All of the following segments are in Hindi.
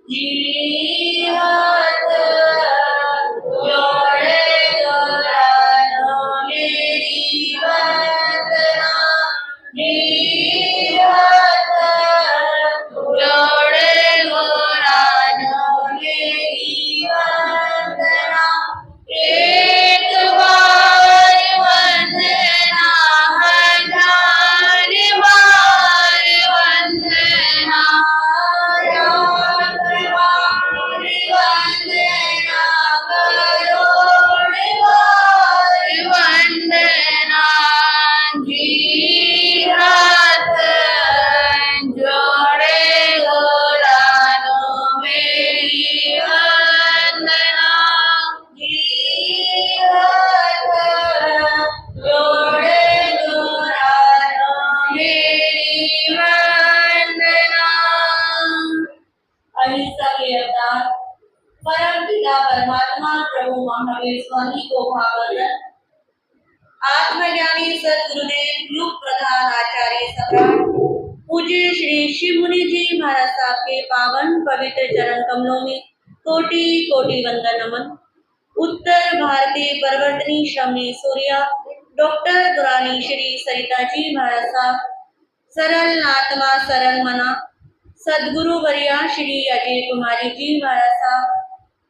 जी हाथ जोड़े दोरानो मेरी वंदना। जी हाथ जोड़े दोरानो मेरी वंदना। एक बार वंदना हजार बार वंदना। वंदना करोड़ बार वंदना। जी हाथ जोड़े दोरानो मेरी वंदना। जी हाथ जोड़े दोरानो मेरी वंदना। अहिंसा के अवतार परम पिता परमात्मा प्रभु महावीर स्वामी को भागवत आत्मज्ञानी सदगुरुदेव युग प्रधान आचार्य सम्राट पूज्य श्री शिव मुनि जी महाराज साहब के पावन पवित्र चरण कमलों में कोटि कोटि वंदन नमन। उत्तर भारतीय परिवर्तनी श्रमणी सूर्या डॉक्टर दुरानी श्री सरिता जी महाराज साहब सरल आत्मा सरल मना सदगुरु वरिया श्री अजय कुमारी जी महाराज साहब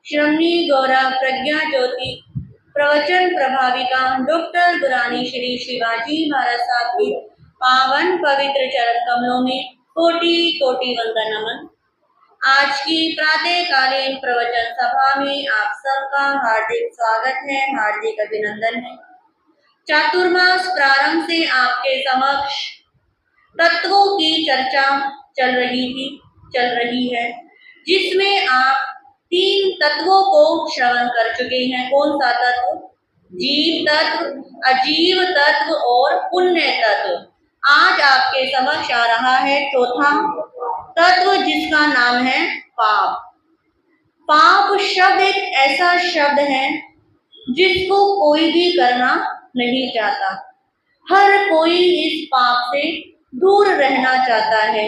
श्रमणी गौरा प्रज्ञा ज्योति प्रवचन प्रभाविका डॉक्टर दुरानी श्री शिवाजी महाराज साहब की पावन पवित्र चरण कमलों में कोटि कोटि वंदन नमन। आज की प्रातःकालीन प्रवचन सभा में आप सबका हार्दिक स्वागत है, हार्दिक अभिनंदन है। चातुर्मास प्रारंभ से आपके समक्ष तत्वों की चर्चा चल रही है, जिसमें आप 3 तत्वों को श्रवण कर चुके हैं। कौन सा तत्व? जीव तत्व, अजीव तत्व और पुण्य तत्व। आज आपके समक्ष आ रहा है चौथा तत्व, जिसका नाम है पाप। पाप शब्द एक ऐसा शब्द है जिसको कोई भी करना नहीं चाहता। हर कोई इस पाप से दूर रहना चाहता है।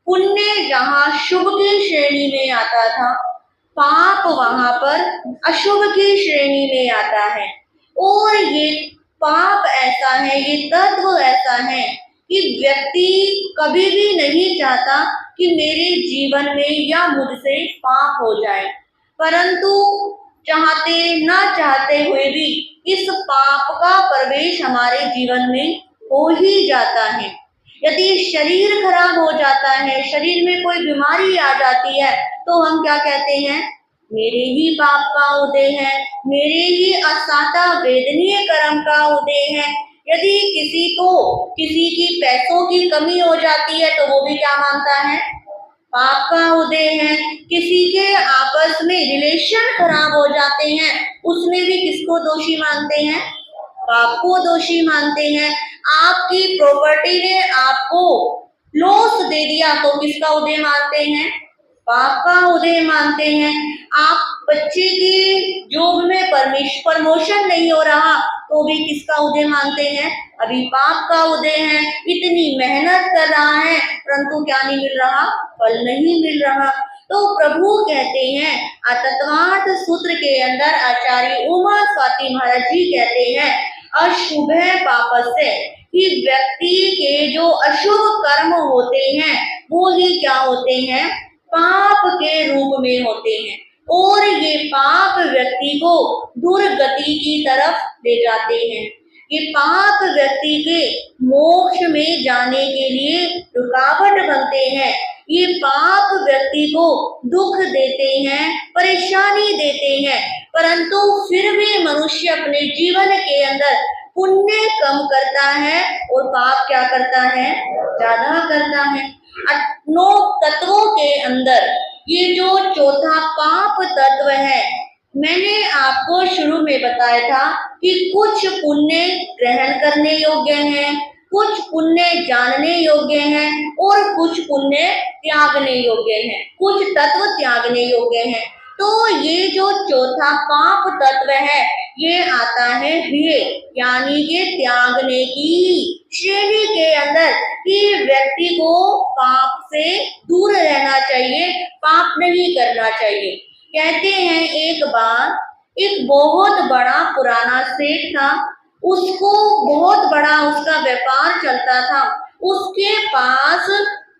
पुण्य जहाँ शुभ की श्रेणी में आता था, पाप वहां पर अशुभ की श्रेणी में आता है। और ये पाप ऐसा है, ये तत्व ऐसा है कि व्यक्ति कभी भी नहीं चाहता कि मेरे जीवन में या मुझसे पाप हो जाए, परंतु चाहते ना चाहते हुए भी इस पाप का प्रवेश हमारे जीवन में हो ही जाता है। यदि शरीर खराब हो जाता है, शरीर में कोई बीमारी आ जाती है, तो हम क्या कहते हैं? मेरे ही पाप का उदय है, मेरे ही असाता वेदनीय कर्म का उदय है। यदि किसी की पैसों की कमी हो जाती है, तो वो भी क्या मानता है? पाप का उदय है। किसी के आपस में रिलेशन खराब हो जाते हैं, उसमें भी किसको दोषी मानते हैं? पाप को दोषी मानते हैं। आपकी प्रॉपर्टी ने आपको लॉस दे दिया, तो किसका उदय मानते हैं? पाप का उदय मानते हैं। आप बच्चे की जॉब में प्रमोशन नहीं हो रहा, तो भी किसका उदय मानते हैं? अभी पाप का उदय है। इतनी मेहनत कर रहा है, परंतु क्या नहीं मिल रहा? फल नहीं मिल रहा। तो प्रभु कहते हैं, तत्वार्थ सूत्र के अंदर आचार्य उमा स्वाति महाराज जी कहते हैं, अशुभ पापस्य, कि व्यक्ति के जो अशुभ कर्म होते हैं वो ही क्या होते हैं? पाप के रूप में होते हैं। और ये पाप व्यक्ति को दुर्गति की तरफ ले जाते हैं। ये पाप व्यक्ति के मोक्ष में जाने के लिए रुकावट बनते हैं। ये पाप व्यक्ति को दुख देते हैं, परेशानी देते हैं, परंतु फिर भी मनुष्य अपने जीवन के अंदर पुण्य कम करता है और पाप क्या करता है? ज्यादा करता है। 9 तत्वों के अंदर ये जो चौथा पाप तत्व है, मैंने आपको शुरू में बताया था कि कुछ पुण्य ग्रहण करने योग्य हैं, कुछ पुण्य जानने योग्य हैं और कुछ पुण्य त्यागने योग्य हैं, कुछ तत्व त्यागने योग्य हैं। तो ये जो चौथा पाप तत्व है, ये आता है ह्रिय यानी कि त्यागने की श्रेणी के अंदर, कि व्यक्ति को पाप से दूर रहना चाहिए, पाप नहीं करना चाहिए। कहते हैं एक बार एक बहुत बड़ा पुराना सेठ था, उसको बहुत बड़ा उसका व्यापार चलता था। उसके पास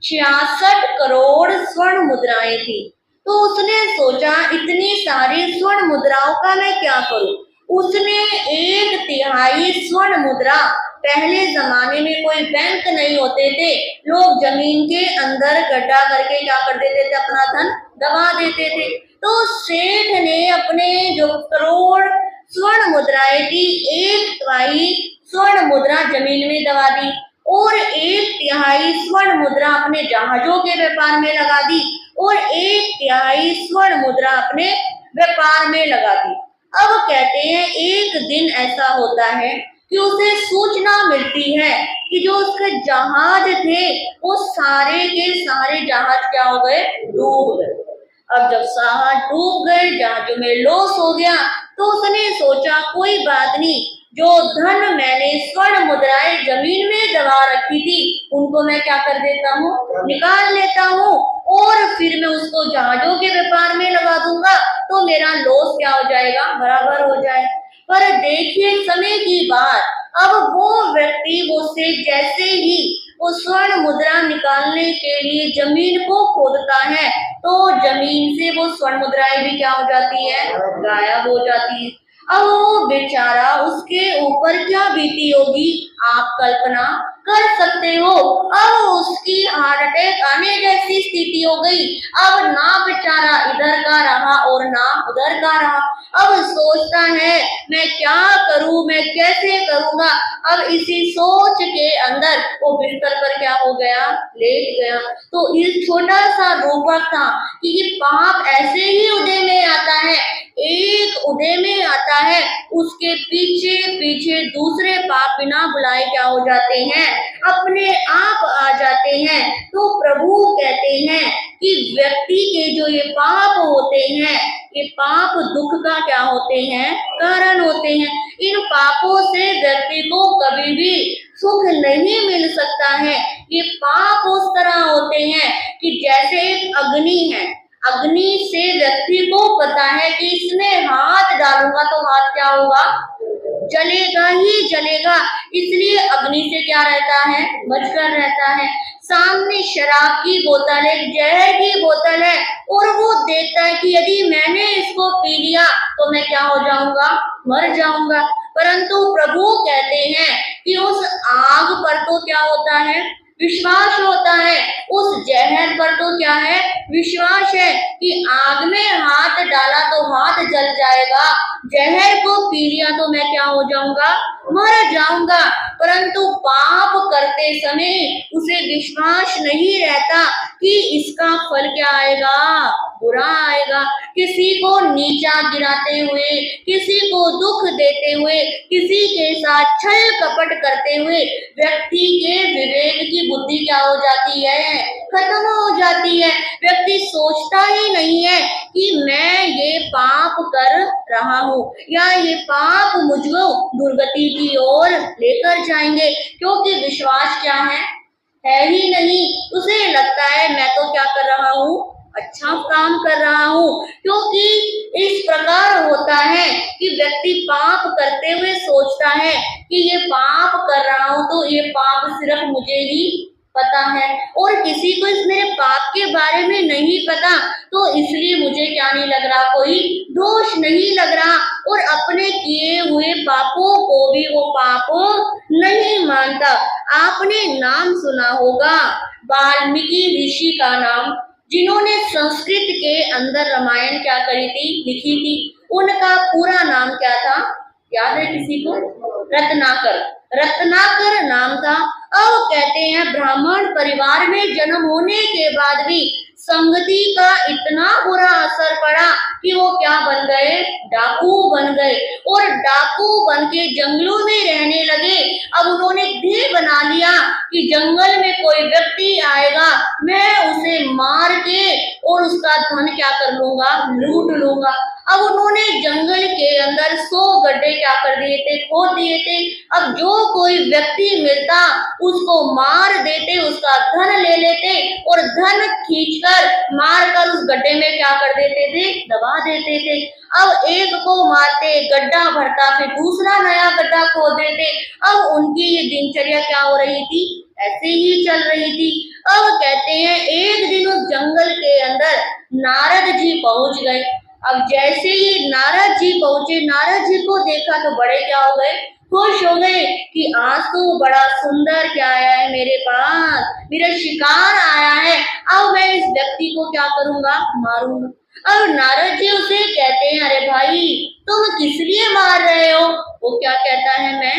66 करोड़ स्वर्ण मुद्राएं थी। तो उसने सोचा इतनी सारी स्वर्ण मुद्राओं का मैं क्या करूं। उसने 1/3 स्वर्ण मुद्रा, पहले जमाने में कोई बैंक नहीं होते थे, लोग जमीन के अंदर गड्ढा करके क्या कर देते थे, अपना धन दबा देते थे। तो सेठ ने अपने जो करोड़ स्वर्ण मुद्राएं थी, 1/3 स्वर्ण मुद्रा जमीन में दबा दी और 1/3 स्वर्ण मुद्रा अपने जहाजों के व्यापार में लगा दी और 1/3 स्वर्ण मुद्रा अपने व्यापार में लगा दी। अब कहते हैं एक दिन ऐसा होता है कि उसे सूचना मिलती है कि जो उसके जहाज थे वो सारे के सारे जहाज क्या हो गए, डूब गए। अब जब जहाज डूब गए, जहाजों में लॉस हो गया, तो उसने सोचा कोई बात नहीं, जो धन मैंने स्वर्ण मुद्राएं जमीन में दबा रखी थी उनको मैं क्या कर देता हूँ, निकाल लेता हूँ और फिर मैं उसको जहाजों के व्यापार में लगा दूंगा, तो मेरा लॉस क्या हो जाएगा, बराबर हो जाए। पर देखिए समय की बात, अब वो व्यक्ति वो से जैसे ही वो स्वर्ण मुद्रा निकालने के लिए जमीन को खोदता है, तो जमीन से वो स्वर्ण मुद्राएं भी क्या हो जाती है, गायब हो जाती है। अब वो बेचारा, उसके ऊपर क्या बीती होगी आप कल्पना कर सकते हो। अब उसकी हार्ट अटैक आने जैसी स्थिति हो गई। अब ना बेचारा इधर का रहा और ना उधर का रहा। अब सोचता है मैं क्या करूं, मैं कैसे करूंगा। अब इसी सोच के अंदर वो बिस्तर पर क्या हो गया, लेट गया। तो इस छोटा सा रूपक था कि ये पाप ऐसे ही उदय में आता है, एक उदय में आता है, उसके पीछे पीछे दूसरे पाप बिना बुलाए क्या हो जाते हैं, अपने आप आ जाते हैं। तो प्रभु कहते हैं कि व्यक्ति के जो ये पाप होते हैं, ये पाप दुख का क्या होते हैं, कारण होते हैं। इन पापों से व्यक्ति को कभी भी सुख नहीं मिल सकता है। ये पाप उस तरह होते हैं कि जैसे एक अग्नि है, अग्नि से व्यक्ति को पता है कि इसमें हाथ डालूंगा तो हाथ क्या होगा, जलेगा ही जलेगा, इसलिए अग्नि से क्या रहता है, बचकर रहता है। सामने शराब की बोतल है, जहर की बोतल है और वो देखता है कि यदि मैंने इसको पी लिया तो मैं क्या हो जाऊंगा, मर जाऊंगा। परंतु प्रभु कहते हैं कि उस आग पर तो क्या होता है, विश्वास होता है। उस जहर पर तो क्या है, विश्वास है कि आग में हाथ डाला तो हाथ जल जाएगा, जहर को पी लिया तो मैं क्या हो जाऊंगा, मर जाऊंगा। परंतु पाप करते समय उसे विश्वास नहीं रहता कि इसका फल क्या आएगा, बुरा आएगा। किसी को नीचा गिराते हुए, किसी को दुख देते हुए, किसी के साथ छल कपट करते हुए व्यक्ति के विवेक की बुद्धि क्या हो जाती है, खत्म हो जाती है। व्यक्ति सोचता ही नहीं है कि मैं ये पाप कर रहा हूँ या ये पाप मुझको दुर्गति की ओर लेकर जाएंगे, क्योंकि विश्वास क्या है ही नहीं। उसे लगता है मैं तो क्या कर रहा हूँ, अच्छा काम कर रहा हूँ। क्योंकि इस प्रकार होता है कि व्यक्ति पाप करते हुए सोचता है कि ये पाप कर रहा हूँ तो ये पाप सिर्फ मुझे ही पता है और किसी को इस मेरे पाप के बारे में नहीं पता, तो इसलिए मुझे क्या नहीं लग रहा, कोई दोष नहीं लग रहा और अपने किए हुए पापों को भी वो पाप नहीं मानता। आपने नाम सुना होगा वाल्मीकि ऋषि का नाम, जिन्होंने संस्कृत के अंदर रामायण क्या करी थी, लिखी थी। उनका पूरा नाम क्या था, याद है किसी को? रत्नाकर, रत्नाकर नाम था। अब कहते हैं ब्राह्मण परिवार में जन्म होने के बाद भी संगति का इतना बुरा असर पड़ा कि वो क्या बन गए, डाकू बन गए और डाकू बन के जंगलों में रहने लगे। अब उन्होंने ध्येय बना लिया कि जंगल में कोई व्यक्ति आएगा, मैं उसे मार के और उसका धन क्या कर लूंगा, लूट लूंगा। अब उन्होंने जंगल के अंदर 100 गड्ढे क्या कर दिए थे, खोद दिए थे। अब जो कोई व्यक्ति मिलता उसको मार देते, उसका धन ले लेते और धन खींचकर मारकर उस गड्ढे में क्या कर देते थे, दबा देते थे। अब एक को मारते, गड्ढा भरता, फिर दूसरा नया गड्ढा खोद देते। अब उनकी ये दिनचर्या क्या हो रही थी, ऐसे ही चल रही थी। अब कहते हैं एक दिन उस जंगल के अंदर नारद जी पहुंच गए। अब जैसे ही नारद जी पहुंचे, नारद जी को देखा तो बड़े क्या हो गए, खुश हो गए कि आज तो बड़ा सुंदर क्या आया है मेरे पास, मेरा शिकार आया है। अब मैं इस व्यक्ति को क्या करूंगा, मारूंगा। अब नारद जी उसे कहते हैं, अरे भाई तुम किस लिए मार रहे हो? वो क्या कहता है,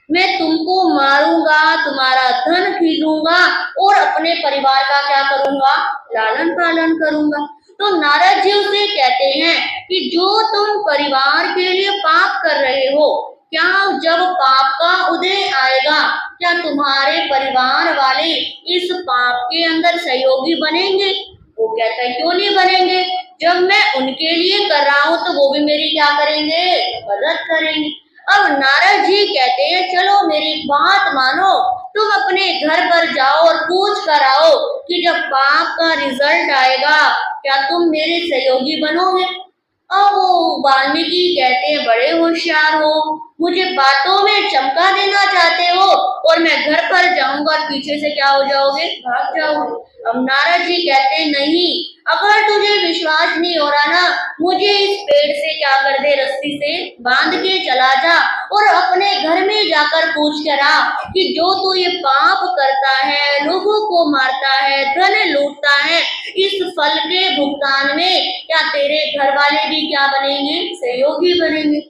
मैं तुमको मारूंगा, तुम्हारा धन खींचूंगा और अपने परिवार का क्या करूंगा, लालन पालन करूंगा। तो नारद जी उसे कहते हैं कि जो तुम परिवार के लिए पाप कर रहे हो, क्या जब पाप का उदय आएगा, क्या तुम्हारे परिवार वाले इस पाप के अंदर सहयोगी बनेंगे? वो कहता है क्यों नहीं बनेंगे, जब मैं उनके लिए कर रहा हूँ तो वो भी मेरी क्या करेंगे, मदद करेंगे। अब नारद जी कहते हैं चलो मेरी बात मानो, तुम अपने घर पर जाओ और पूछ कर आओ कि जब पाप का रिजल्ट आएगा क्या तुम मेरे सहयोगी बनोगे? अब वो वाल्मीकि कहते हैं बड़े होशियार हो, मुझे बातों में चमका देना चाहते हो और मैं घर पर जाऊंगा और पीछे से क्या हो जाओगे, भाग जाओगे। अब नारद जी कहते हैं नहीं, अगर तुझे विश्वास नहीं हो रहा ना, मुझे इस पेड़ से क्या कर दे, रस्सी से बांध के चला जा और अपने घर में जाकर पूछ कर आ कि जो तू ये पाप करता है, लोगों को मारता है, धन लूटता है, इस फल के भुगतान में क्या तेरे घर वाले भी क्या बनेंगे, सहयोगी बनेंगे।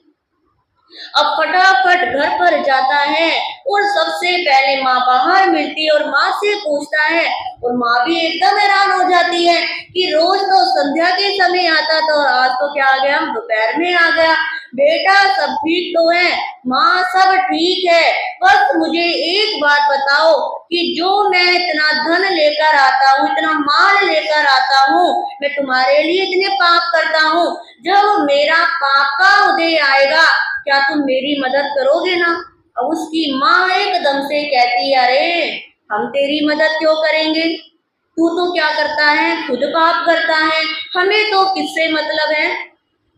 अब फटाफट घर पर जाता है और सबसे पहले माँ बाहर मिलती है और माँ से पूछता है और माँ भी एकदम हैरान हो जाती है कि रोज तो संध्या के समय आता था और आज तो क्या आ गया, दोपहर में आ गया। बेटा सब ठीक तो है? माँ सब ठीक है, बस मुझे एक बात बताओ कि जो मैं इतना धन लेकर आता हूँ, इतना माल लेकर आता हूँ, मैं तुम्हारे लिए इतने पाप करता हूँ, जब मेरा पाप का उदय आएगा क्या तुम मेरी मदद करोगे ना? अब उसकी माँ एकदम से कहती है अरे हम तेरी मदद क्यों करेंगे, तू तो क्या करता है, खुद पाप करता है, हमें तो किससे मतलब है,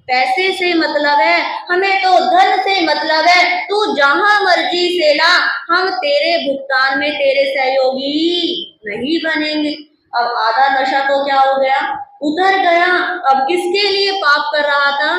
पैसे से मतलब है, हमें तो धन से मतलब है, तू जहां मर्जी से ला, हम तेरे भुगतान में तेरे सहयोगी नहीं बनेंगे। अब आधा नशा तो क्या हो गया, उतर गया। अब किसके लिए पाप कर रहा था,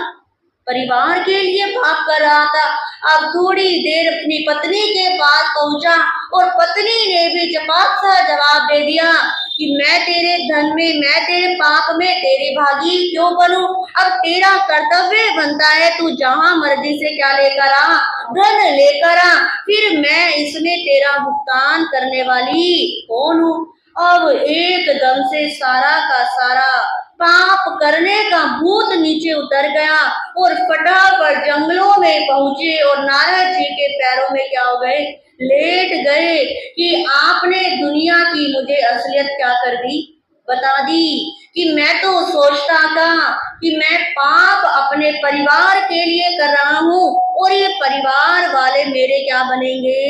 परिवार के लिए पाप कर रहा था। अब थोड़ी देर अपनी पत्नी के पास पहुंचा और पत्नी ने भी चपाक सा जवाब दे दिया कि मैं तेरे धन में, मैं तेरे पाप में तेरी भागी क्यों बनूं? अब तेरा कर्तव्य बनता है तू जहां मर्जी से क्या लेकर आ, धन लेकर आ, फिर मैं इसमें तेरा भुगतान करने वाली कौन हूँ? अब एकदम से सारा का सारा पाप करने का भूत नीचे उतर गया और फटाफट जंगलों में पहुंचे और नारद जी के पैरों में क्या हो गए, लेट गए कि आपने दुनिया की मुझे असलियत क्या कर दी, बता दी कि मैं तो सोचता था कि मैं पाप अपने परिवार के लिए कर रहा हूँ और ये परिवार वाले मेरे क्या बनेंगे,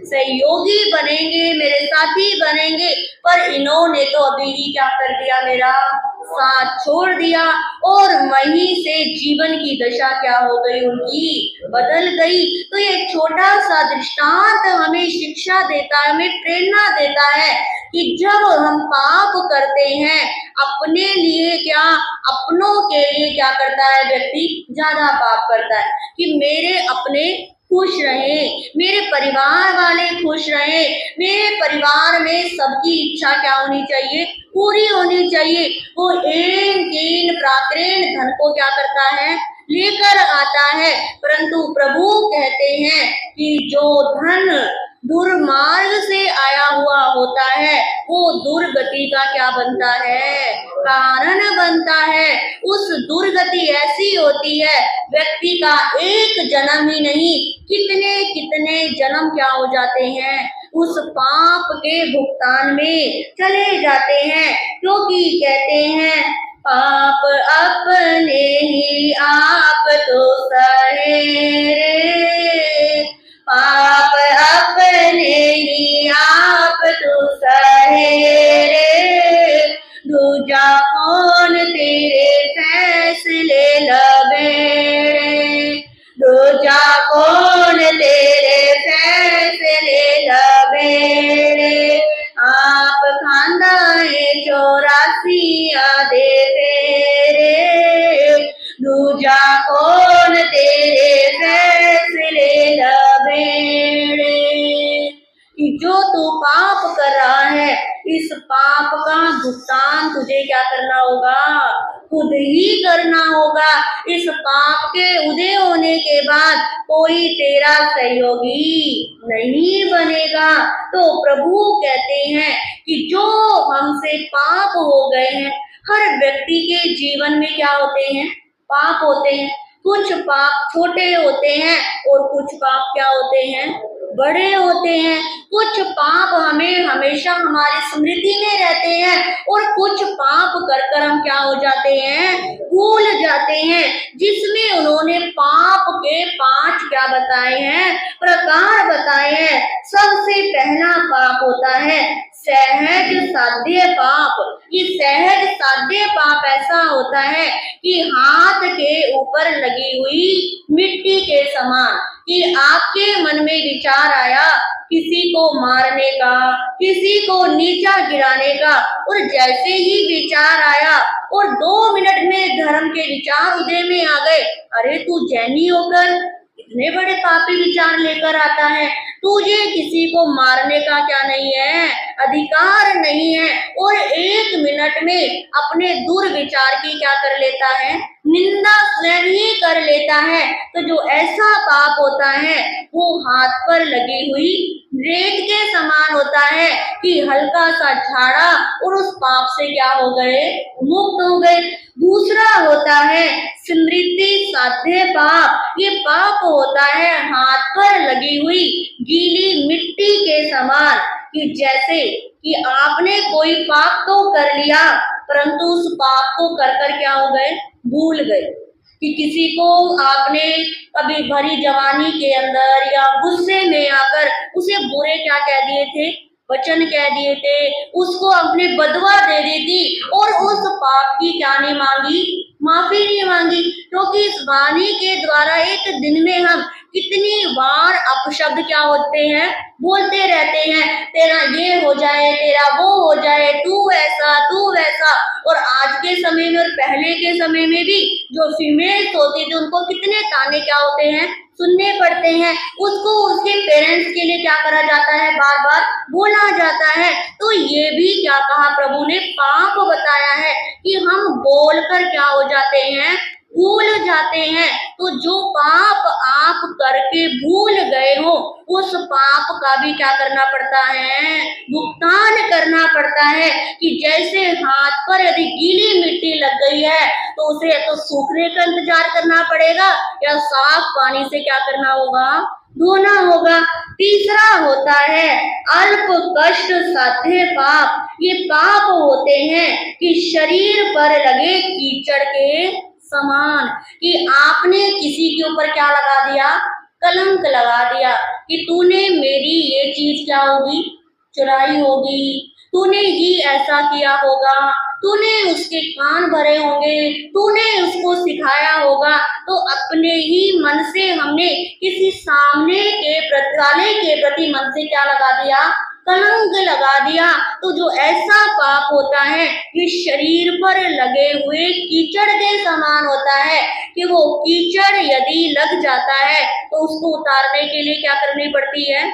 सहयोगी बनेंगे, मेरे साथी बनेंगे, पर इन्होंने तो अभी ही क्या कर दिया, मेरा साथ छोड़ दिया और वहीं से जीवन की दशा क्या हो गई, उनकी बदल गई। तो ये छोटा सा दृष्टांत हमें शिक्षा देता है, हमें प्रेरणा देता है कि जब हम पाप करते हैं अपने लिए क्या, अपनों के लिए क्या करता है व्यक्ति, ज्यादा पाप करता है कि मेरे अपने खुश रहे, मेरे परिवार वाले खुश रहे, मेरे परिवार में सबकी इच्छा क्या होनी चाहिए, पूरी होनी चाहिए। वो एक प्राकृण धन को क्या करता है, लेकर आता है, परंतु प्रभु कहते हैं कि जो धन दुर्मार्ग से आया हुआ होता है वो दुर्गति का क्या बनता है, कारण बनता है। उस दुर्गति ऐसी होती है व्यक्ति का एक जन्म ही नहीं, कितने कितने जन्म क्या हो जाते हैं, उस पाप के भुगतान में चले जाते हैं। क्योंकि कहते हैं पाप अपने ही आप तो सहे रे, पाप अपने ही आप तो सहे रे, दूजा कौन तेरे फैसले लबेड़े, दूजा कौन तेरे फैसले लबेड़े, आप खांदा है 84 आधे तेरे, दूजा कौन तेरे फैसले लबेड़े। कि जो तू पाप कर रहा है, इस पाप का भुगतान तुझे क्या करना होगा, खुद ही करना होगा। इस पाप के उदय होने के बाद कोई तेरा सहयोगी नहीं बनेगा। तो प्रभु कहते हैं कि जो हमसे पाप हो गए हैं, हर व्यक्ति के जीवन में क्या होते हैं, पाप होते हैं। कुछ पाप छोटे होते हैं और कुछ पाप क्या होते हैं, बड़े होते हैं। कुछ पाप हमें हमेशा हमारी स्मृति में रहते हैं और कुछ पाप कर कर हम क्या हो जाते हैं, भूल जाते हैं। जिसमें उन्होंने पाप के 5 क्या बताए हैं, प्रकार बताए हैं। सबसे पहला पाप होता है सहज साध्य पाप। ये सहज साध्य पाप ऐसा होता है कि हाथ के ऊपर लगी हुई मिट्टी के समान, कि आपके मन में विचार आया किसी को मारने का, किसी को नीचा गिराने का, और जैसे ही विचार आया और 2 मिनट में धर्म के विचार उदय में आ गए, अरे तू जैनी होकर इतने बड़े पापी विचार लेकर आता है, तुझे किसी को मारने का क्या नहीं है, अधिकार नहीं है, और 1 मिनट में अपने दुर्विचार की क्या कर लेता है, निंदा स्वयं ही कर लेता है। तो जो ऐसा पाप होता है वो हाथ पर लगी हुई रेत के समान होता है कि हल्का सा झाड़ा और उस पाप से क्या हो गए, मुक्त हो गए। दूसरा होता है स्मृति साध्य पाप। ये पाप होता है हाथ पर लगी हुई गीली मिट्टी के समान, कि जैसे कि आपने कोई पाप तो कर लिया परंतु उस पाप को कर कर क्या हो गए, भूल गए। कि किसी को आपने कभी भरी जवानी के अंदर या गुस्से में आकर उसे बुरे क्या कह दिए थे, वचन कह दिए थे, उसको अपने बदवा दे दी थी, और उस पाप की क्या नहीं मांगी, माफी नहीं मांगी। क्योंकि इस वाणी के द्वारा एक दिन में हम कितनी बार अपशब्द क्या होते हैं, बोलते रहते हैं, तेरा ये हो जाए, तेरा वो हो जाए, तू ऐसा तू वैसा। और आज के समय में और पहले के समय में भी जो फीमेल्स होती थी उनको कितने ताने क्या होते हैं, सुनने पड़ते हैं। उसको उसके पेरेंट्स के लिए क्या करा जाता है, बार बार बोला जाता है। तो ये भी क्या कहा प्रभु ने, पाप बताया है कि हम बोलकर क्या हो जाते हैं, भूल जाते हैं। तो जो पाप आप करके भूल गए हो उस पाप का भी क्या करना पड़ता है, भुगतान करना पड़ता है। कि जैसे हाथ पर यदि गीली मिट्टी लग गई है तो उसे या तो सूखने का इंतजार करना पड़ेगा या साफ पानी से क्या करना होगा, धोना होगा। तीसरा होता है अल्प कष्ट साध्य पाप। ये पाप होते हैं कि शरीर पर लगे कीचड़ के समान, कि आपने किसी के ऊपर क्या लगा दिया, कलंक लगा दिया, कि तूने मेरी ये चीज क्या होगी, चुराई होगी, तूने ही ऐसा किया होगा, तूने उसके कान भरे होंगे, तूने उसको सिखाया होगा। तो अपने ही मन से हमने किसी सामने के वाले के प्रति मन से क्या लगा दिया, कलंक लगा दिया। तो जो ऐसा पाप होता है ये शरीर पर लगे हुए कीचड़ के समान होता है, कि वो कीचड़ यदि लग जाता है तो उसको उतारने के लिए क्या करनी पड़ती है,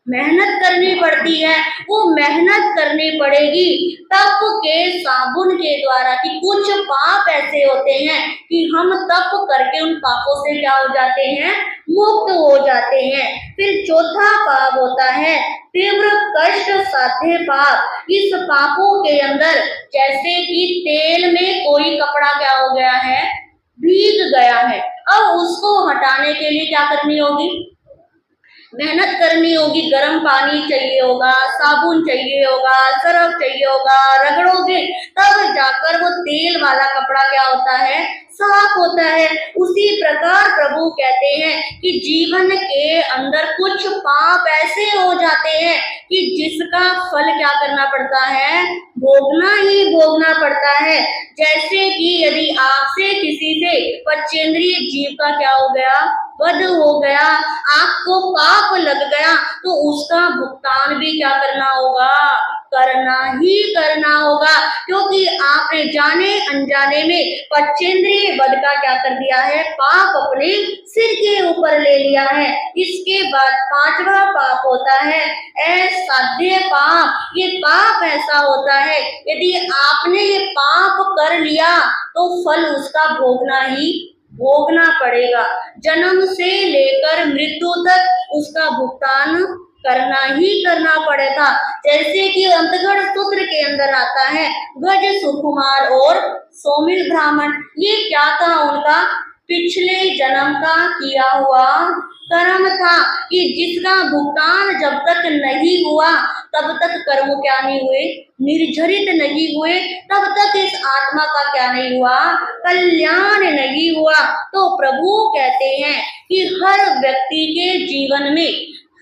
मेहनत करनी पड़ती है। वो मेहनत करनी पड़ेगी तप के साबुन के द्वारा। कि कुछ पाप ऐसे होते हैं कि हम तप करके उन पापों से क्या हो जाते हैं, मुक्त हो जाते हैं। फिर चौथा पाप होता है तीव्र कष्ट साध्य पाप। इस पापों के अंदर जैसे कि तेल में कोई कपड़ा क्या हो गया है, भीग गया है, अब उसको हटाने के लिए क्या करनी होगी, मेहनत करनी होगी, गर्म पानी चाहिए होगा, साबुन चाहिए होगा, सर्फ चाहिए होगा, रगड़ोगे तब जाकर वो तेल वाला कपड़ा क्या होता है, साफ होता है। उसी प्रकार प्रभु कहते हैं कि जीवन के अंदर कुछ पाप ऐसे हो जाते हैं कि जिसका फल क्या करना पड़ता है, भोगना ही भोगना पड़ता है। जैसे कि यदि आपसे किसी से पचेंद्रिय जीव का क्या हो गया, वध हो गया, आपको पाप लग गया, तो उसका भुगतान भी क्या करना होगा, करना ही करना होगा, क्योंकि आपने जाने अनजाने में पचेंद्रिय वध का क्या कर दिया है, पाप अपने सिर के ऊपर ले लिया है। इसके बाद पांचवा पाप होता है असाध्य पाप। ये पाप ऐसा होता है यदि आपने ये पाप कर लिया तो फल उसका भोगना पड़ेगा। जन्म से लेकर मृत्यु तक उसका भुगतान करना ही करना पड़ेगा। जैसे कि अंतगढ़ सूत्र के अंदर आता है, गज सुकुमार और सौमिल ब्राह्मण, ये क्या था उनका, पिछले जन्म का किया हुआ कर्म था कि जिसका भुगतान जब तक नहीं हुआ तब तक कर्म क्या नहीं हुए, निर्झरित नहीं हुए, तब तक इस आत्मा का क्या नहीं हुआ, कल्याण नहीं हुआ। तो प्रभु कहते हैं कि हर व्यक्ति के जीवन में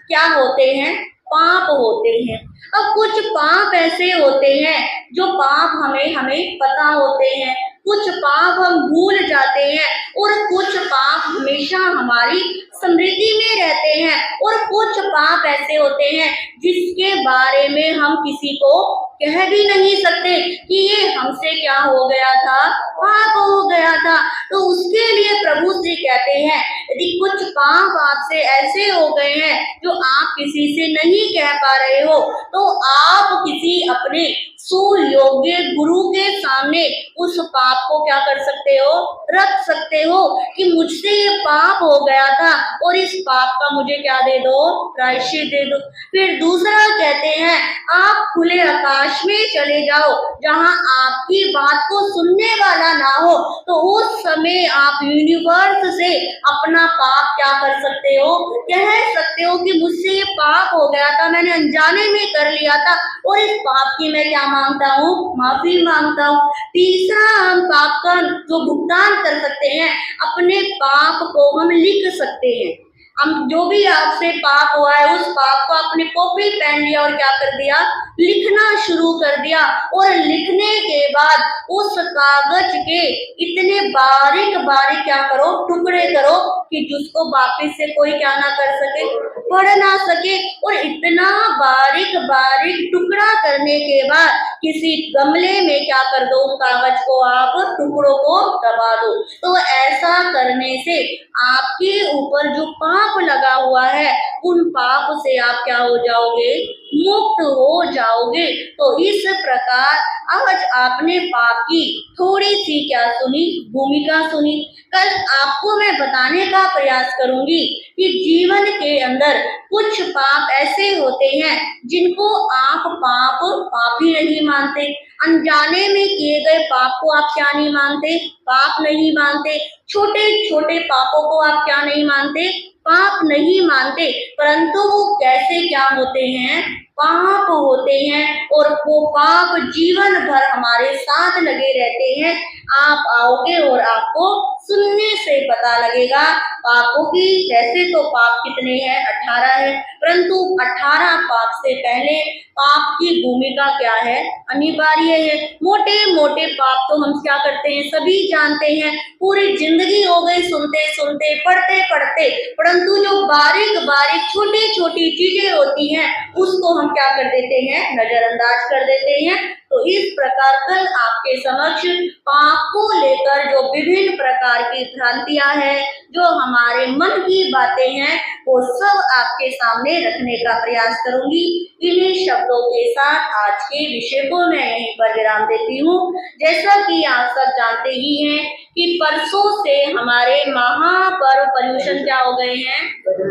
क्या होते हैं, पाप होते हैं। अब कुछ पाप ऐसे होते हैं जो पाप हमें पता होते हैं, कुछ पाप हम भूल जाते हैं, और कुछ पाप हमेशा हमारी स्मृति में रहते हैं, और कुछ पाप ऐसे होते हैं जिसके बारे में हम किसी को कह भी नहीं सकते कि ये हमसे क्या हो गया था, पाप हो गया था। तो उसके लिए प्रभु श्री कहते हैं यदि कुछ पाप आपसे ऐसे हो गए हैं जो आप किसी से नहीं कह पा रहे हो, तो आप किसी अपने सुयोग्य गुरु के सामने उस पाप को क्या कर सकते हो, रख सकते हो कि मुझसे ये पाप हो गया था और इस पाप का मुझे क्या दे दो, प्रायश्चित दे दो। फिर दूसरा कहते हैं आप खुले आकाश में चले जाओ जहां आपकी बात को सुनने वाला ना हो, तो उस समय आप यूनिवर्स से अपना पाप क्या कर सकते हो, कह सकते हो कि मुझसे ये पाप हो गया था, मैंने अनजाने में कर लिया था, और इस पाप की मैं क्या मांगता हूँ, माफी मांगता हूँ। तीसरा हम पाप का जो भुगतान कर सकते हैं, अपने पाप को हम लिख सकते हैं। हम जो भी आपसे पाप हुआ है उस पाप को अपने कॉपी पेन लिया और क्या कर दिया, लिखना शुरू कर दिया, और लिखने के बाद उस कागज के इतने बारीक बारीक क्या करो, टुकड़े करो कि जिसको वापिस से कोई क्या ना कर सके, पढ़ ना सके। और इतना बारीक बारीक टुकड़ा करने के बाद किसी गमले में क्या कर दो, कागज को आप टुकड़ों को दबा दो। तो ऐसा करने से आपके ऊपर जो पाप लगा हुआ है उन पाप से आप क्या हो जाओगे, मुक्त हो जाओगे। तो इस प्रकार आज आपने पाप की थोड़ी सी क्या सुनी, भूमिका सुनी। कल आपको मैं बताने का प्रयास करूंगी कि जीवन के अंदर कुछ पाप ऐसे होते हैं जिनको आप पाप ही नहीं मानते, अनजाने में किए गए पाप को आप क्या नहीं मानते, पाप नहीं मानते, छोटे छोटे पापों को आप क्या नहीं मानते, पाप नहीं मानते, परंतु वो कैसे क्या होते हैं, पाप होते हैं, और वो पाप जीवन भर हमारे साथ लगे रहते हैं। आप आओगे और आपको सुनने से पता लगेगा पापों की। वैसे तो पाप कितने हैं, 18 है, परंतु 18 पाप से पहले पाप की भूमिका क्या है, अनिवार्य है। मोटे मोटे पाप तो हम क्या करते हैं, सभी जानते हैं, पूरी जिंदगी हो गई सुनते सुनते, पढ़ते पढ़ते, परंतु जो बारीक बारीक छोटी छोटी चीजें होती हैं उसको हम क्या कर देते हैं, नजरअंदाज कर देते हैं। तो इस प्रकार कल आपके समक्ष पाप को लेकर जो विभिन्न प्रकार की भ्रांतियां हैं, जो हमारे मन की बातें हैं, वो सब आपके सामने रखने का प्रयास करूंगी। इन्हीं शब्दों के साथ आज के विषय को मैं यहीं पर विराम देती हूँ। जैसा कि आप सब जानते ही हैं कि परसों से हमारे महापर्व पर्युषण क्या हो गए हैं,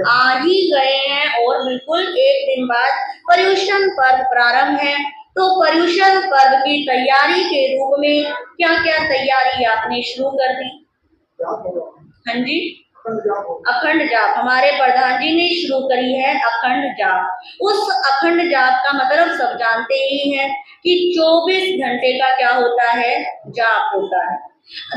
आ ही गए हैं, और बिल्कुल एक दिन बाद पर्युषण पर्व प्रारंभ है। तो पर्युषण पर्व की तैयारी के रूप में क्या क्या तैयारी आपने शुरू कर दी? हाँ जी, अखंड जाप हमारे प्रधान जी ने शुरू करी है, अखंड जाप। उस अखंड जाप का मतलब सब जानते ही हैं कि 24 घंटे का क्या होता है, जाप होता है।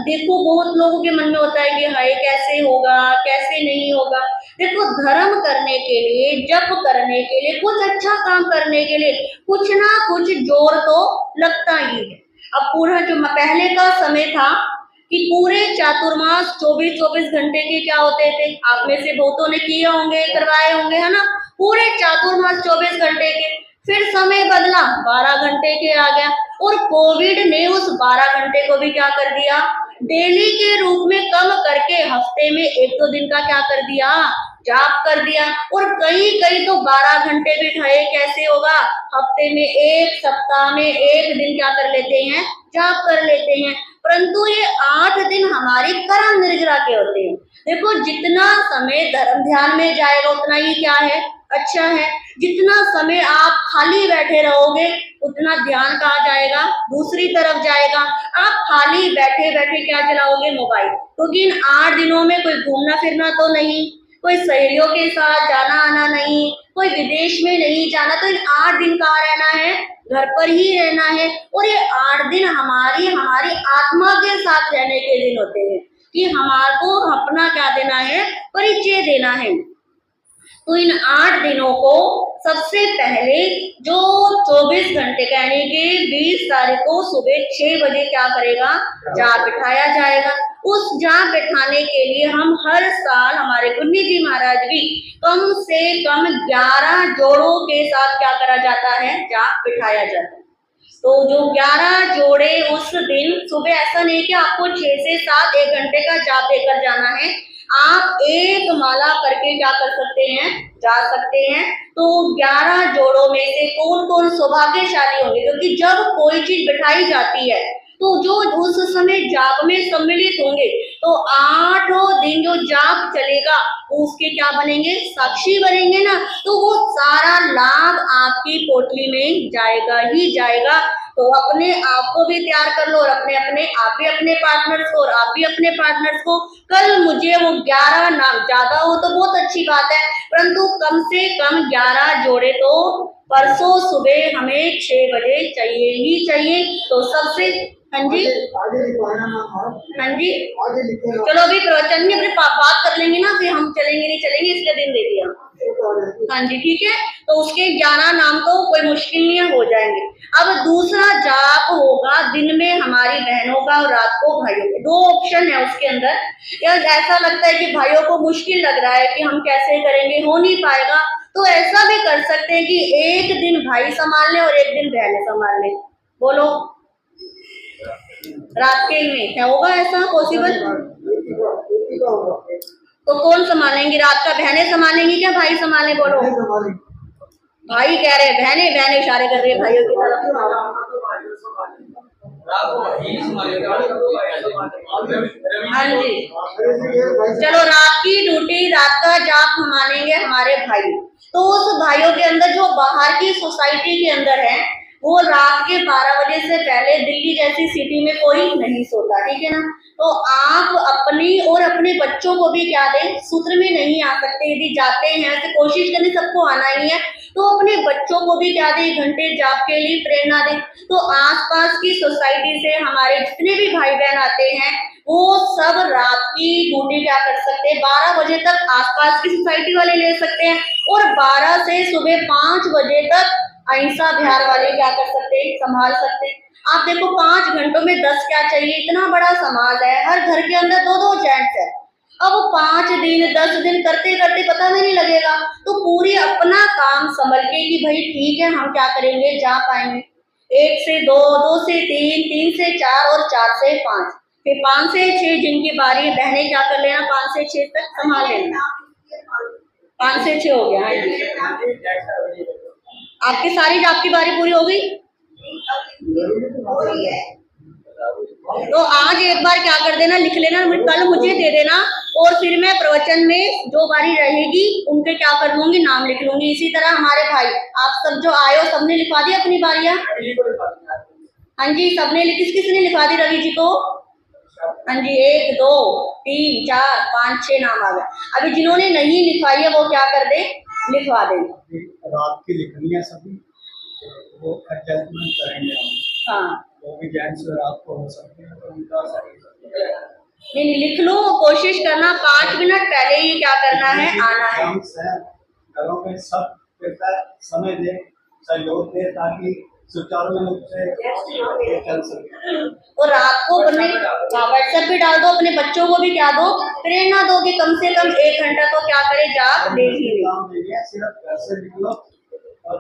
देखो बहुत लोगों के मन में होता है कि हाय कैसे होगा, कैसे नहीं होगा। देखो धर्म करने के लिए, जप करने के लिए, कुछ अच्छा काम करने के लिए कुछ ना कुछ जोर तो लगता ही है। अब पूरा जो पहले का समय था कि पूरे चातुर्मास 24-24 घंटे के क्या होते थे, आप में से बहुतों ने किए होंगे, करवाए होंगे, है ना। पूरे चातुर्मास 24 घंटे के, फिर समय बदला 12 घंटे के आ गया, और कोविड ने उस 12 घंटे को भी क्या कर दिया, डेली के रूप में कम करके हफ्ते में 1-2 दिन का क्या कर दिया, जाप कर दिया। और कई कई तो 12 घंटे भी ठहे कैसे होगा, हफ्ते में 1, सप्ताह में 1 दिन क्या कर लेते हैं, जाप कर लेते हैं। परंतु ये 8 दिन हमारी कर्म निर्जरा के होते हैं। देखो जितना समय धर्म ध्यान में जाएगा उतना ही क्या है, अच्छा है। जितना समय आप खाली बैठे रहोगे उतना ध्यान कहाँ जाएगा, दूसरी तरफ जाएगा। आप खाली बैठे बैठे क्या चलाओगे, मोबाइल। क्योंकि इन 8 दिनों में कोई घूमना फिरना तो नहीं, कोई सहेलियों के साथ जाना आना नहीं, कोई विदेश में नहीं जाना। तो इन 8 दिन कहाँ रहना है, घर पर ही रहना है। और ये 8 दिन हमारी आत्मा के साथ रहने के दिन होते हैं कि हमारे को अपना क्या देना है, परिचय देना है। तो इन 8 दिनों को सबसे पहले जो 24 घंटे का यानी कि 20 तारीख को सुबह 6 बजे क्या करेगा, जाप बिठाया जाएगा। उस जाप बिठाने के लिए हम हर साल हमारे गुन्नी जी महाराज भी कम से कम 11 जोड़ों के साथ क्या करा जाता है, जाप बिठाया जाता है। तो जो 11 जोड़े उस दिन सुबह, ऐसा नहीं कि आपको 6 से 7 1 घंटे का जाप देकर जाना है, आप एक माला करके क्या कर सकते हैं, जा सकते हैं। तो 11 जोड़ों में से कौन कौन सौभाग्यशाली होंगे, क्योंकि जब कोई चीज बिठाई जाती है तो जो उस समय जाप में सम्मिलित होंगे तो 8 दिन जो जाप चलेगा उसके क्या बनेंगे, साक्षी बनेंगे ना। तो वो सारा लाभ आपकी पोटली में जाएगा ही जाएगा। तो अपने आप को भी तैयार कर लो और अपने अपने आप भी अपने पार्टनर्स को और आप भी अपने पार्टनर्स को। कल मुझे वो 11 नाम, ज्यादा हो तो बहुत अच्छी बात है, परंतु कम से कम 11 जोड़े तो परसों सुबह हमें 6 बजे चाहिए ही चाहिए। तो सबसे, हाँ जी हाँ जी, चलो अभी प्रवचन में अपने बात कर लेंगे ना, फिर हम चलेंगे नहीं चलेंगे, इसलिए दिन दे दिया। हाँ जी ठीक है। तो उसके 11 नाम तो कोई मुश्किल नहीं है, हो जाएंगे। अब दूसरा जाप होगा दिन में हमारी बहनों का और रात को भाइयों के। 2 ऑप्शन है उसके अंदर। यार ऐसा लगता है कि भाइयों को मुश्किल लग रहा है कि हम कैसे करेंगे, हो नहीं पाएगा, तो ऐसा भी कर सकते हैं कि एक दिन भाई संभाल ले और एक दिन बहनें संभाल ले। बोलो रात के में क्या होगा, ऐसा पॉसिबल? तो कौन संभालेंगी, रात का बहनें संभालेंगी क्या भाई संभाले? बोलो भाई कह रहे, बहनें बहनें इशारे कर रही है भाइयों की तरफ। हाँ जी चलो, रात की ड्यूटी, रात का जाप मानेंगे हमारे भाई। तो उस भाइयों के अंदर जो बाहर की सोसाइटी के अंदर है वो रात के 12 बजे से पहले दिल्ली जैसी सिटी में कोई नहीं सोता, ठीक है ना। तो आप अपनी और अपने बच्चों को भी क्या दें, सूत्र में नहीं आ सकते, यदि जाते हैं तो कोशिश करें, सबको आना ही है, तो अपने बच्चों को भी क्या दें, 1 घंटे जाप के लिए प्रेरणा दें। तो आसपास की सोसाइटी से हमारे जितने भी भाई बहन आते हैं वो सब रात की ड्यूटी क्या कर सकते हैं, 12 बजे तक आसपास की सोसाइटी वाले ले सकते हैं, और 12 से सुबह 5 बजे तक अहिंसा बिहार वाले क्या कर सकते हैं, संभाल सकते हैं। आप देखो 5 घंटों में 10 क्या चाहिए, इतना बड़ा समाज है, हर घर के अंदर 2-2 जेंट्स है। अब 5 दिन 10 दिन करते करते पता भी नहीं लगेगा। तो पूरी अपना काम संभल के कि भाई ठीक है हम क्या करेंगे, जा पाएंगे। 1 से 2, 2 से 3, 3 से 4 और 4 से 5, फिर 5 से 6 जिनकी बारी है बहने क्या कर लेना, 5 से 6 तक संभाल लेना। 5 से 6 हो गया। आपकी सारी आपकी बारी पूरी हो गई। तो आज एक बार क्या कर देना, लिख लेना, कल मुझे दे देना, और फिर मैं प्रवचन में जो बारी रहेगी उनके क्या कर लूंगी, नाम लिख लूंगी। इसी तरह हमारे भाई आप सब जो आए हो सबने लिखवा दी अपनी बारियां? हाँ जी सबने, किस किसने लिखवा दी? रवि जी को, हाँ जी, 1 2 3 4 5 6 नाम आ गए। अभी जिन्होंने नहीं लिखवाई है वो क्या कर दे, लिखवा दे। रात की लिखनी है सभी, वो एडजस्टमेंट करेंगे हम। हाँ वो भी जेंट्स रात को हो सकते हैं तो उनका नहीं लिख लो, कोशिश करना 5 मिनट पहले ही क्या करना है, आना है। घरों में सब समय दे, सहयोग दे, ताकि सुचारू रूप से चल सके। और रात को अपने व्हाट्सएप पे डाल दो, अपने बच्चों को भी क्या दो, प्रेरणा दो कि कम से कम 1 घंटा तो क्या करे, जाप ले ही ले। सिर्फ घर से निकलो और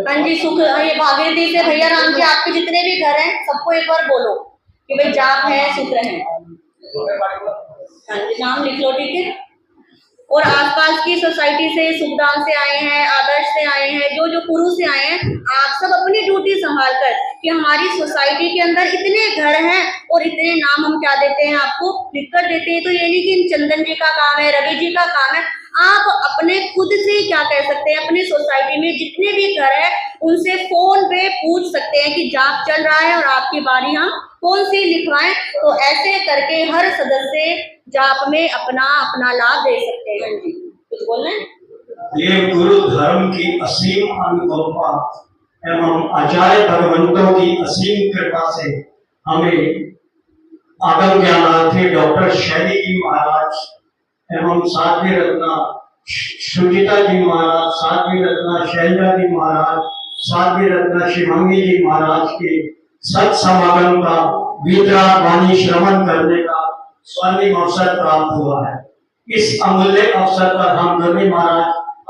हाँ जी, सुख ये भागीरथी से भैया राम जी, आपके जितने भी घर हैं सबको एक बार बोलो कि भाई जाप है, सूत्र है। हाँ जी, नाम लिख लो, ठीक है। और आसपास की सोसाइटी से, सुखदान से आए हैं, आदर्श से आए हैं, जो जो पुरुष से आए हैं, आप सब अपनी ड्यूटी संभाल कर कि हमारी सोसाइटी के अंदर इतने घर हैं और इतने नाम हम क्या देते हैं, आपको लिख कर देते हैं। तो ये नहीं कि चंदन जी का काम है, रवि जी का काम है, आप अपने खुद से क्या कह सकते हैं, अपनी सोसाइटी में जितने भी घर है उनसे फोन पे पूछ सकते हैं कि जाप चल रहा है और आपकी बारी हम कौन सी लिखवाएं। तो ऐसे करके हर सदस्य जाप में अपना अपना लाभ दे सकते हैं। जी कुछ बोलना है? ये गुरु धर्म की असीम अनुकंपा एवं आचार्य भगवंतों की असीम कृपा से हमें आगम ज्ञानार्थी डॉक्टर शैली जी महाराज एवं साध्वी रत्ना सुजिता जी महाराज, साध्वी रत्ना शैलजा जी महाराज, साध्वी रत्ना शिवांगी जी महाराज के सत समागम का वितराग वाणी श्रवण करने का स्वर्णिम अवसर प्राप्त हुआ है। इस अमूल्य अवसर पर हम गुरु महाराज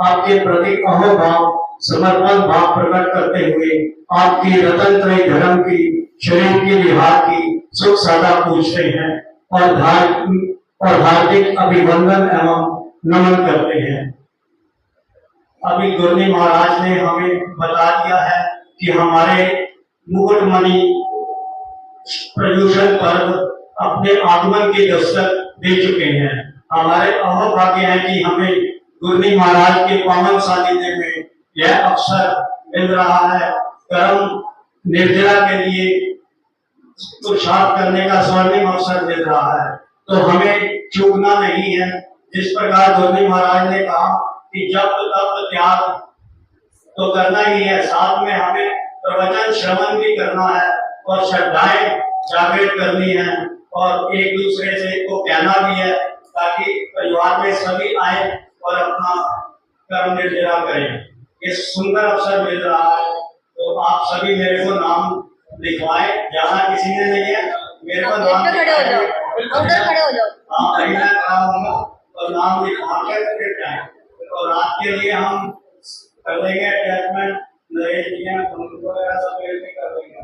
आपके प्रति अहोभाव समर्पण भाव प्रकट करते हुए आपकी रतन त्रय धर्म की शरीर की विहार की सुख सदा पूछते हैं और हार्दिक अभिवंदन एवं नमन करते हैं। अभी गुरु महाराज ने हमें बता दिया है कि हमारे मुकुटमणि प्रदूषण पर्व अपने आगमन की दस्तक दे चुके हैं। हमारे अहोभाग्य है कि हमें गुरु महाराज के पावन सानिध्य में यह अवसर मिल रहा है। कर्म निर्जला के लिए पुरुषार्थ करने का स्वर्णिम अवसर मिल रहा है, तो हमें चूकना नहीं है। जिस प्रकार गुरु महाराज ने कहा कि जब तब त्याग तो करना ही है, साथ में हमें प्रवचन श्रवण भी करना है और श्रद्धाएं जागृत करनी है और एक दूसरे से को कहना भी है, ताकि परिवार में सभी आए और अपना कर्म निर्जला करें। ये सुंदर अवसर मिल रहा है, तो आप सभी मेरे को नाम लिखवाएं। जहाँ किसी ने नहीं है मेरे को नाम खड़े हो जाओ, उधर खड़े हो जाओ। हाँ, मैं खड़ा होऊंगा और नाम लिखवा कर फिर जाए। और रात के लिए हम कर लेंगे अटैचमेंट, नरेश जी हैं उनको सब कर देंगे।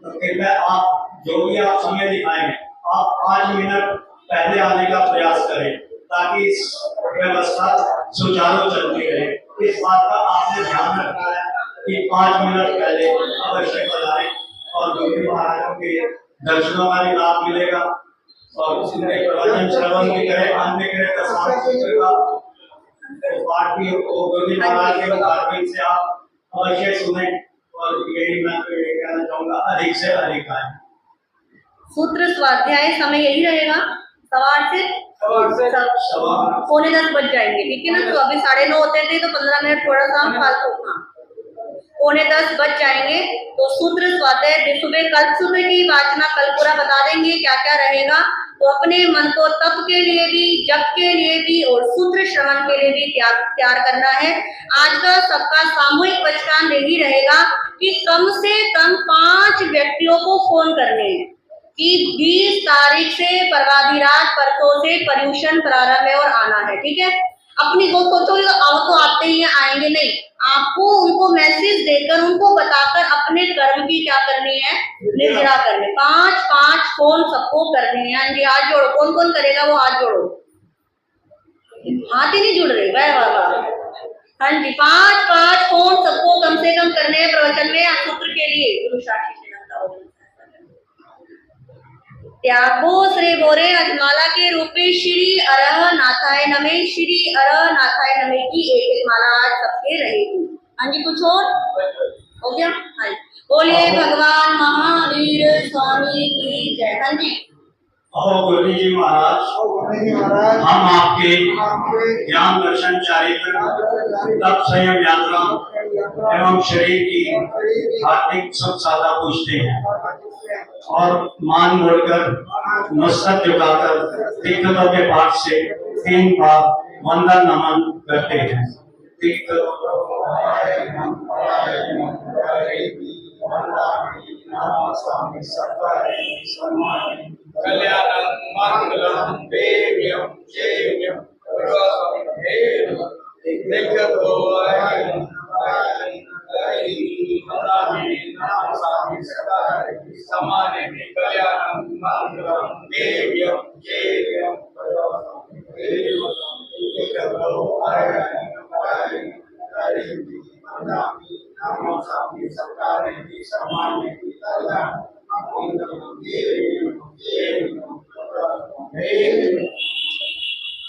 तो कृपया आप जो भी आप समय दिखाएंगे, आप 5 मिनट पहले आने का प्रयास करें, ताकि व्यवस्था सुचारू चलती रहे। इस बात का आपने ध्यान रखना है कि 5 मिनट पहले अवश्य बताएं और गुरु महाराजों के दर्शनों का भी लाभ मिलेगा और उनके प्रवचन श्रवण भी करें। अन्य पाठ भी गुरु महाराज के मुताबिक से आप अवश्य सुने और यही मैं कहना चाहूंगा, अधिक से अधिक आए। सूत्र स्वाध्याय समय यही रहेगा, 8:15 बज जाएंगे, ठीक है ना। तो अभी 9:30 होते थे तो 15 मिनट थोड़ा सा फालतू, 9:45 बज जाएंगे। तो सूत्र स्वाध्याय सुबह, कल सुबह की वाचना कल पूरा बता देंगे क्या क्या रहेगा। तो अपने मन को तप के लिए भी, जप के लिए भी और सूत्र श्रवण के लिए भी तैयार करना है। आज का सबका सामूहिक बलिदान यही रहेगा कि कम से कम 5 व्यक्तियों को फोन करने हैं कि 20 तारीख से परवादी रात परसों से पर्यूषण प्रारंभ है और आना है, ठीक है। अपनी को आओ तो आते ही आएंगे नहीं, आपको उनको मैसेज देकर उनको बताकर अपने कर्म की क्या करनी है, निर्जरा करने। 5 फोन सबको करने हैं। हाँ जी, हाथ जोड़ो, कौन कौन करेगा वो हाथ जोड़ो। हाथ ही नहीं जुड़ रहे, वाह वाह वाह। हाँ जी, 5 फोन सबको कम से कम करने हैं प्रवचन में सूत्र के लिए। गुरु साक्षी त्यागो श्री बोरे अजमाला के रूप में श्री अरह नाथाय नमे, श्री अरह नाथाय नमे की एक माला आज सबके रहेगी। हाँ जी, कुछ और हो गया? हाँ जी। बोलिए भगवान महावीर स्वामी की जय। हाँ जी। अहो गुरु जी महाराज, हम आपके ज्ञान दर्शन चारित्र तप संयम यात्रा एवं शरीर की हार्दिक सब सादा पूछते हैं और मान मोड़कर मस्तक झुकाकर तीर्थों के पाठ से 3 बार वंदन नमन करते हैं। कल्याणं मंगलं देव्यं जेव्यं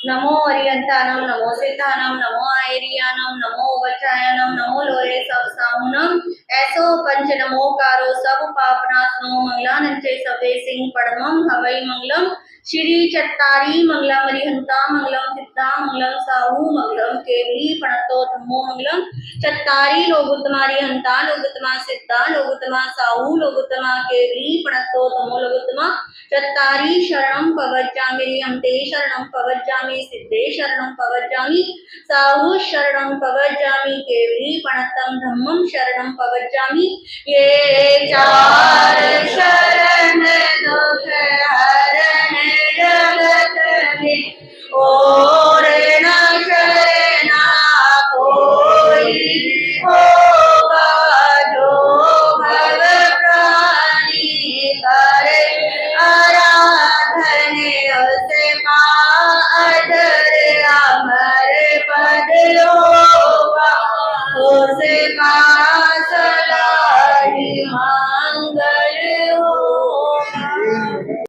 नमो अरियंतानम, नमो सिद्धानम, नमो आयरियानम, नमो वचायनम, नमो लोरे सब साहुनम, ऐसो पंच नमोकारो सब पापनाशनो मंगलानंचे सबे सिंह पड़मम हवई मंगलम श्री चट्टारी मंगलम अरिहंता मंगलम सिद्धा मंगलम साहू मंगलम केवली प्रणतो धम्मो मंगलम। चट्टारी लोगुत्तमा अरिहंता लोगुत्तमा सिद्धा लोगुत्तमा साहू लोगुत्तमा केवली प्रणतो धम्मो लोगुत्तमा। चट्टारी शरणं पवज्जामि अरिहंते शरणं पवज्जामि सिद्धे शरणं पवज्जामि साहू शरणं पवज्जामि केवली प्रणतं धम्मं शरणं पवज्जामि। ये 4